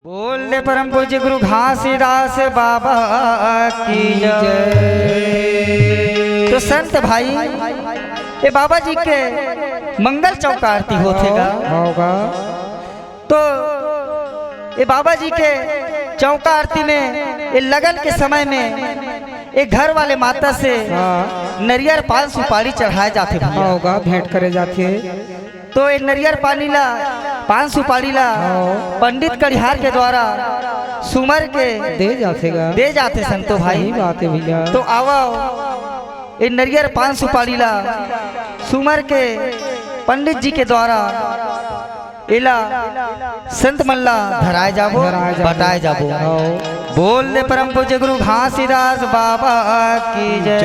बोले परम पूज्य गुरु घासीदास बाबा की जय। तो संत भाई ये बाबा जी के मंगल चौक आरती होगा तो ये बाबा जी के चौका आरती में ये लगन के समय में एक घर वाले माता से नरियर पान सुपारी चढ़ाए जाते होगा भेंट करे जाते। तो ये नरियर पानी ला पान सुपारी ला पंडित कड़िहार के द्वारा सुमर के दे जाते संतो भाई बात है भैया। तो आओ ये नरियर पान सुपारी ला सुमर के पंडित जी के द्वारा इला संत मल्ला धराए जाबो बताए जाबो। बोल दे परम पूज्य गुरु घासीदास बाबा की जय।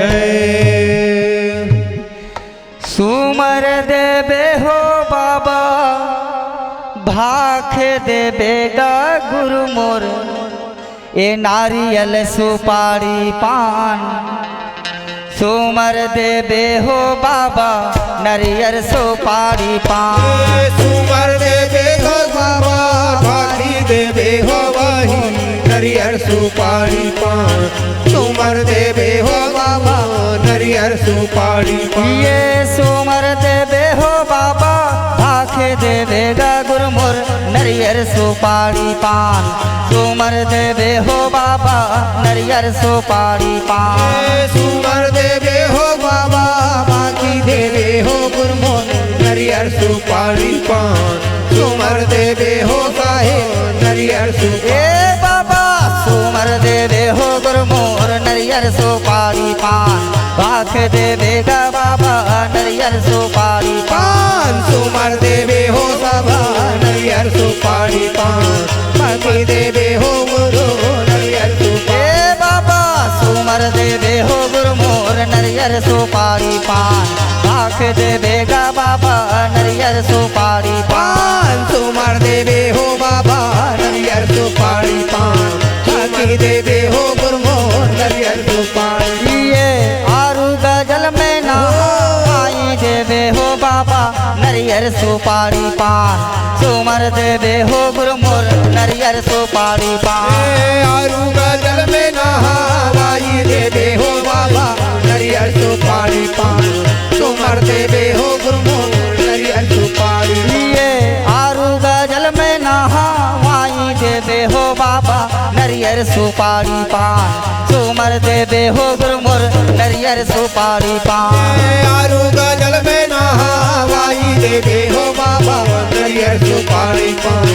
सुमर देबे हो बाबा भाख देबेगा गुरु मोर ए नारियल सुपारी पान। सुमर देबे हो बाबा नरियर सुपारी पान। सुमर देबे हो बाबा भाखी देबे हो वही नरियर सुपारी पान। सुमर देबे हो बाबा नरियर सुपारी पान। ये सुमर देबे हो बाबा भाख देबेगा गुरु मोर नरियर सुपारी पान। सुमर देबे हो बाबा नरियर सुपारी पान। सुमर देबे हो बाबा भाखी देबे हो गुरु मोर नरियर सुपारी पान। सुमर देबे हो काहे नरियर सुपारी बाबा सुमर देबे हो गुरु मोर नरियर सुपारी पान। भाख देबेगा बाबा नरियर सुपारी पान। सुमर देबे हो बाबा नरियर सुपारी पान। भाखी देबे हो गुरु नरियर सुपारी बाबा सुमर देबे हो गुरु मोर नरियर सुपारी पान। भाख देबेगा बाबा नरियर सुपारी पान। सुमर देबे हो बाबा नरियर सुपारी पान। भाखी देबे हो गुरु मोर नरियर सुपारी। ये आरु गजल में नहाई देबे हो बाबा नरियर सुपारी पान। सुमर देबे हो गुरु मोर नरियर सुपारी पान। आरु गजल में नहाई देबे हो बाबा नरियर सुपारी पान। सुमर देबे हो गुरु मोर नरियर सुपारी। ये आरु गजल में नहाई देबे हो बाबा नरियर सुपारी पान। सुमर देबे हो गुरु मोर नरियर सुपारी पान। आरु गजल में नहाई देबे हो बाबा नरियर सुपारी पान।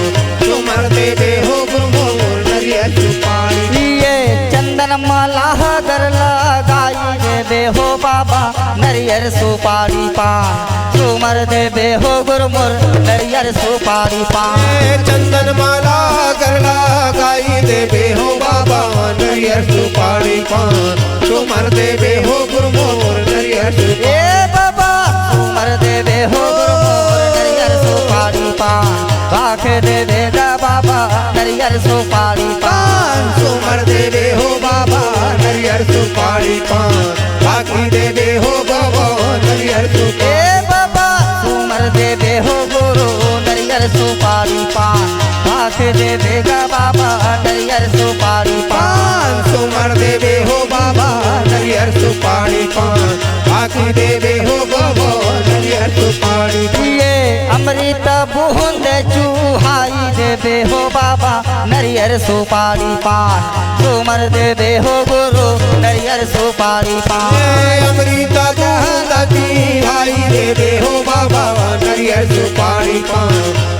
सुमर देबे हो गुरु मोर नरियर सुपारी। ये चंदन माला गर लगाई देबे हो बाबा नरियर सुपारी पान। सुमर देबे हो गुरु मोर नरियर सुपारी पान। चंदन माला कर लगाई देबे हो बाबा नरियर सुपारी पान। सुमर देबे हो गुरु मोर नरियर सुपारी। बाबा सुमर देबे हो गुरु मोर नरियर सुपारी पान। भाख देबेगा बाबा नरियर सुपारी पान। सुमर देबे हो बाबा नरियर सुपारी पान। भाखी देबे हो बाबा नरियर सुपारी। बाबा सुमर देबे हो गुरु नरियर सुपारी पान। भाख देबेगा बाबा नरियर सुपारी पान। सुमर देबे हो बाबा नरियर सुपारी पान। भाखी देबे हो बाबा नरियर सुपारी। ये अमृत बूंद चूहाई देबे हो बाबा नरियर सुपारी पान। सुमर देबे हो गुरु नरियर सुपारी पान। अमृत बूंद चूहाई देबे हो बाबा नरियर सुपारी पान।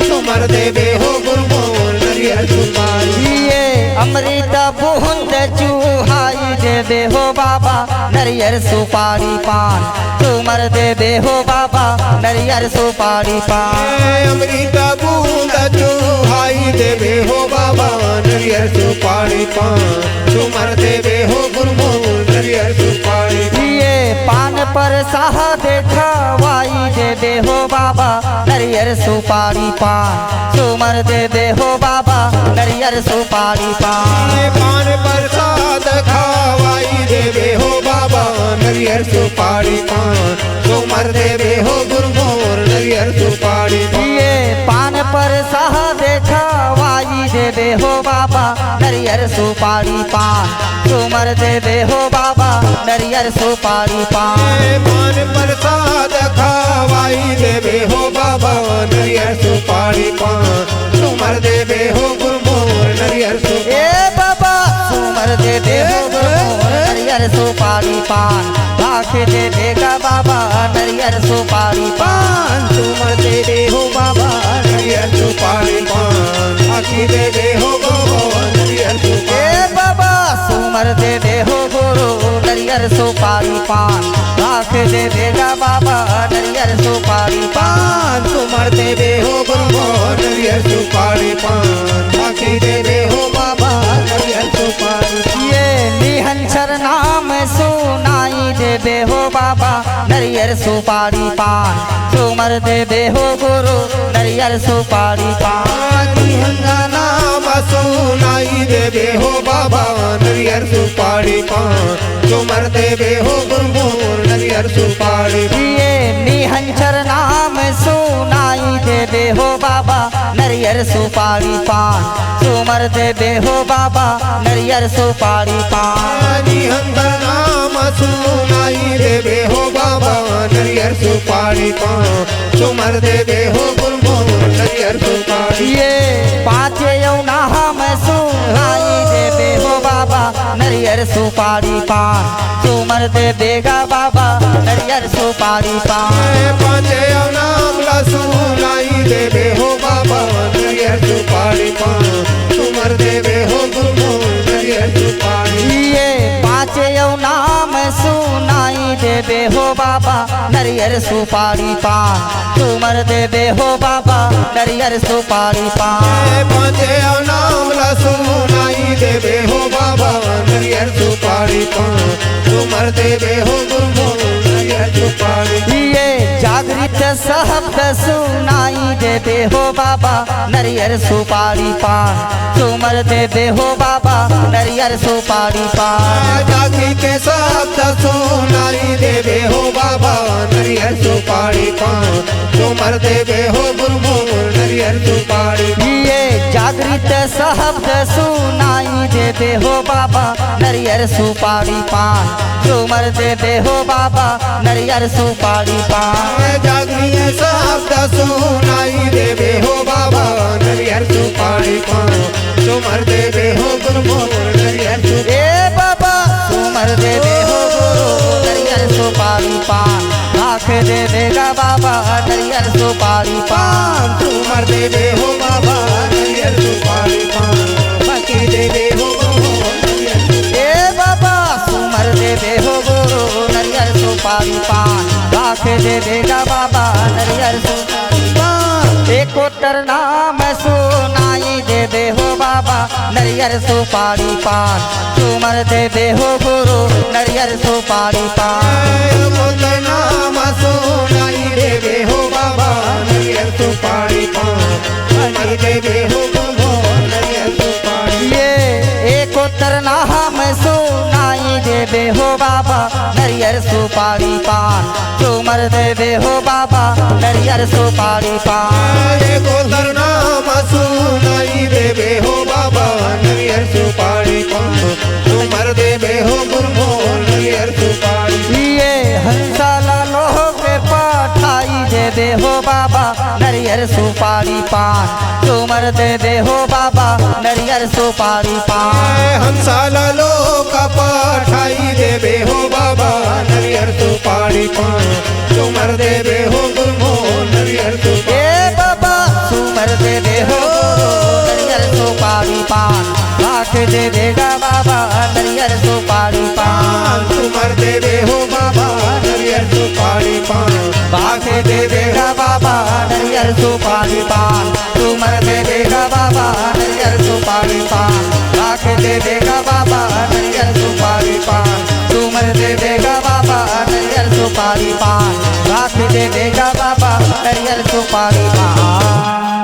सुमर देबे हो गुरु मोर नरियर सुपारी। ये अमृत बूंद चूहाई देबे हो बाबा नरियर सुपारी पान। सुमर देबे हो बाबा नरियर सुपारी पान। अमृत बूंद चूहाई देबे हो बाबा नरियर सुपारी पान। सुमर देबे हो गुरु मोर नरियर सुपारी। ये पान पर साह देखवाई देबे हो बाबा नरियर सुपारी पान। सुमर देबे हो बाबा नरियर सुपारी पान। पान प्रसाद खावाई देबे हो बाबा नरियर सुपारी पान। सुमर देबे हो गुरु मोर नरियर सुपारी। ये पान पर साह देखवाई देवे हो बाबा नरियर सुपारी पान तुमर देवे हो बाबा नरियर सुपारी पान पान प्रसाद खावाई देवे हो बाबा नरियर सुपारी पान तुमर देवे हो गुरमोर नरियर सुपारी ए बाबा तुमर देवे हो गुरमोर नरियर सुपारी पान लाख देवेगा बाबा नरियर सुपारी पान तुमर देवे हो बाबा नरियर सुपारी पान आखी देवे हो बाबा नरियर सुपारी ए बाबा सुमर देवे हो गुरु नरियर सुपारी पान लाख देवेगा बाबा नरियर सुपारी पान तुमर देवे हो बाबा नरियर सुपारी पान आखी देवे हो बाबा नरियर सुपारी ये निहंसर नाम सुनाई देवे हो बाबा नरियर सुपारी पान तुमर देवे हो गुरु नरियर सुपारी पान हंगा नाम सुनाई देवे हो बाबा नरियर सुपारी पान तुमर देवे हो गुरमोर नरियर सुपारी ये निहंसर नाम सुनाई देवे हो बाबा नरियर सुपारी पान तुमर देवे हो बाबा नरियर सुपारी पान हंगा नाम सुनाई देवे हो बाबा नरियर सुपारी पान तुमर देवे हो गुरमोर नरियर सुपारी ये पाँच यौना हम सुनाई देवे हो बाबा नरियर सुपारी पान तुमर देवेगा बाबा नरियर सुपारी पान पांचे नाम ला सुनाई देवे हो बाबा नरियर सुपारी पान तुमर देवे हो गुरमोर नरियर सुपारी ये पाँच नाम सुनाई देवे हो बाबा नरियर सुपारी पान तुमर देवे हो बाबा नरियर सुपारी पान पांचे नाम ला सुनाई देवे हो बाबा नरियर सुपारी पान तुमर देवे हो गुरमोर नरियर सुपारी ये जागृत शब्द सुनाई देवे हो बाबा नरियर सुपारी पान तुमर देवे हो बाबा नरियर सुपारी पान जागी के शब्द सुनाई देवे हो बाबा नरियर सुपारी पान तुमर देवे हो गुरमोर नरियर सुपारी ये जागृत शब्द सुनाई देवे हो बाबा नरियर सुपारी पान तुमर देवे हो बाबा नरियर सुपारी पान जागृत शब्द सुनाई देवे हो बाबा नरियर सुपारी पान तुमर देवे हो गुरमोर नरियर सुपारी ए बाबा तुमर देवे हो गुरु नरियर सुपारी पान लाख देवेगा बाबा नरियर सुपारी पान तुमर देवे हो बाबा नरियर सुपारी पान बाकी देवे हो ए बाबा तुमर देवे हो गुरु नरियर सुपारी पान लाख देवेगा बाबा नरियर सुपारी पान एकोतर नाम सुनाई देवे हो बाबा नरियर सुपारी पान तुमर देवे हो गुरु नरियर सुपारी पान नाम सुनाई देवे हो बाबा नरियर सुपारी पान देवे हो नरियर सुपारी ये एकोतर नाम सुनाई देवे हो बाबा नरियर सुपारी पान तुमर देवे हो बाबा नरियर सुपारी पान गोतर नाम सुनाई देवे हो बाबा नरियर सुपारी पान तुमर देवे हो गुरमोर नरियर सुपारी ये हंसाला लोह के पठाई देवे हो बाबा नरियर सुपारी पान तुमर देवे हो बाबा नरियर सुपारी पान हंसाला लोक पठाई देवे हो बाबा नरियर सुपारी पान तुमर देवे हो गुरमोर नरियर सुपारी ए बाबा तुमर देवे हो नरियर सुपारी पान लाख देवेगा बाबा नरियर सुपारी पान तुमर देवे हो बाबा नरियर सुपारी पान लाख देवेगा बाबा नरियर सुपारी पान तुमर देवेगा बाबा नरियर सुपारी पान लाख देवेगा बाबा नरियर सुपारी पान तुमर देवेगा बाबा नरियर सुपारी पान लाख देवेगा बाबा नरियर सुपारी पान।